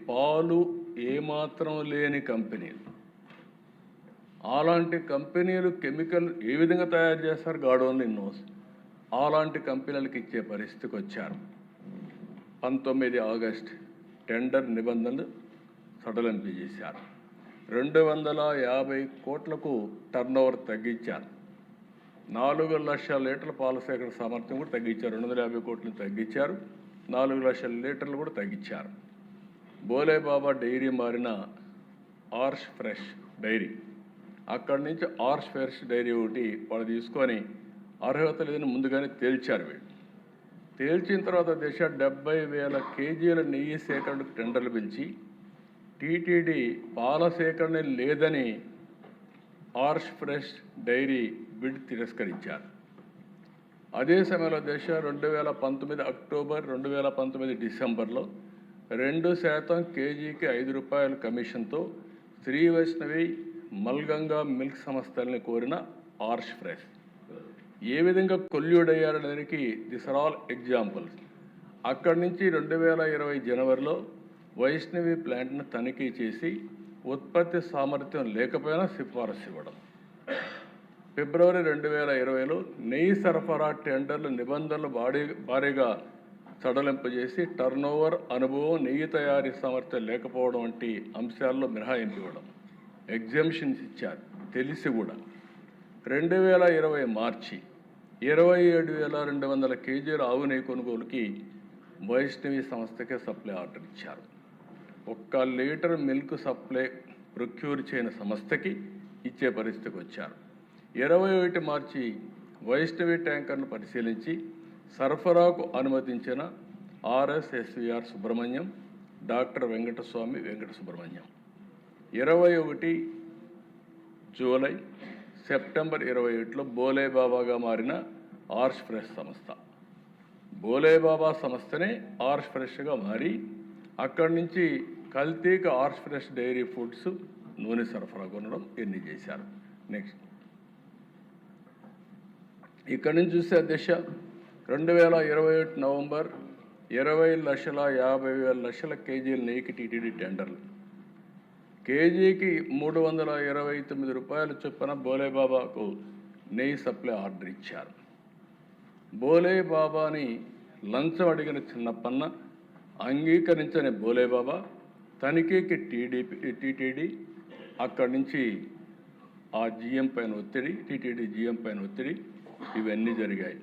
పాలు ఏమాత్రం లేని కంపెనీలు, అలాంటి కంపెనీలు కెమికల్ ఏ విధంగా తయారు చేస్తారు గాడ్ ఓన్లీ నోస్. అలాంటి కంపెనీలకు ఇచ్చే పరిస్థితికి వచ్చారు. 19 ఆగస్టు టెండర్ నిబంధనలు సడలింపు చేశారు. 250 కోట్లకు టర్నోవర్ తగ్గించారు. 4 లక్షల లీటర్ల పాల సేకరణ సామర్థ్యం కూడా తగ్గించారు. 250 కోట్లను తగ్గించారు. 4 లక్షల లీటర్లు కూడా తగ్గించారు. బోలేబాబా డైరీ మారిన ఆర్ష్ ఫ్రెష్ డైరీ, అక్కడి నుంచి ఆర్ష్ ఫ్రెష్ డైరీ ఒకటి వాళ్ళు తీసుకొని అర్హత లేదని ముందుగానే తేల్చారు. వీళ్ళు తేల్చిన తర్వాత 70,000 కేజీల నెయ్యి సేకరణకు టెండర్లు పిలిచి టీటీడీ పాల సేకరణ లేదని ఆర్ష్ ఫ్రెష్ డైరీ బిడ్ తిరస్కరించారు. అదే సమయంలో 2019 అక్టోబర్ 2019 డిసెంబర్లో 2% కేజీకి ₹5 కమిషన్తో శ్రీ వైష్ణవి మల్గంగా మిల్క్ సంస్థల్ని కోరిన ఆర్ష్ ఫ్రెష్ ఏ విధంగా కొల్యూడ్ అయ్యారనేదానికి దిస్ ఆర్ ఆల్ ఎగ్జాంపుల్స్. అక్కడి నుంచి 2020 జనవరిలో వైష్ణవి ప్లాంట్ను తనిఖీ చేసి ఉత్పత్తి సామర్థ్యం లేకపోయినా సిఫారసు ఇవ్వడం. ఫిబ్రవరి 2020లో నెయ్యి సరఫరా టెండర్లు నిబంధనలు భారీగా సడలింపు చేసి టర్నోవర్, అనుభవం, నెయ్యి తయారీ సామర్థ్యం లేకపోవడం వంటి అంశాల్లో మినహాయింపు ఇవ్వడం, ఎగ్జామ్షన్స్ ఇచ్చారు తెలిసి కూడా. 2020 మార్చి 27,200 కేజీల ఆవు నెయ్యి కొనుగోలుకి వైష్ణవి సంస్థకే సప్లై ఆర్డర్ ఇచ్చారు. 1 లీటర్ మిల్క్ సప్లై ప్రొక్యూర్ చేయని సంస్థకి ఇచ్చే పరిస్థితికి వచ్చారు. 21 మార్చి వైష్ణవి ట్యాంకర్ను పరిశీలించి సరఫరాకు అనుమతించిన RSSVR Subrahmanyam, doctor Venkataswamy Venkata Subrahmanyam. 21 July September 21లో బోలేబాబాగా మారిన ఆర్ష్ ఫ్రెష్ సంస్థ, బోలేబాబా సంస్థనే ఆర్ష్ ఫ్రెష్గా మారి అక్కడి నుంచి కల్తీకి ఆర్ష్ ఫ్రెష్ డైరీ ఫుడ్స్ నూనె సరఫరా కొనడం ఎన్ని చేశారు. నెక్స్ట్ ఇక్కడి నుంచి చూస్తే దిశ 2021 నవంబర్ 20,50,000 కేజీల నెయ్యికి టీటీడీ టెండర్లు, కేజీకి ₹329 చొప్పున బోలేబాబాకు నెయ్యి సప్లై ఆర్డర్ ఇచ్చారు. బోలేబాబాని లంచం అడిగిన చిన్నప్పన్న అంగీకరించని బోలేబాబా తనిఖీకి టీటీడీ అక్కడి నుంచి ఆ జీఎం పైన ఒత్తిడి, టీటీడీ జీఎం పైన ఒత్తిడి, ఇవన్నీ జరిగాయి.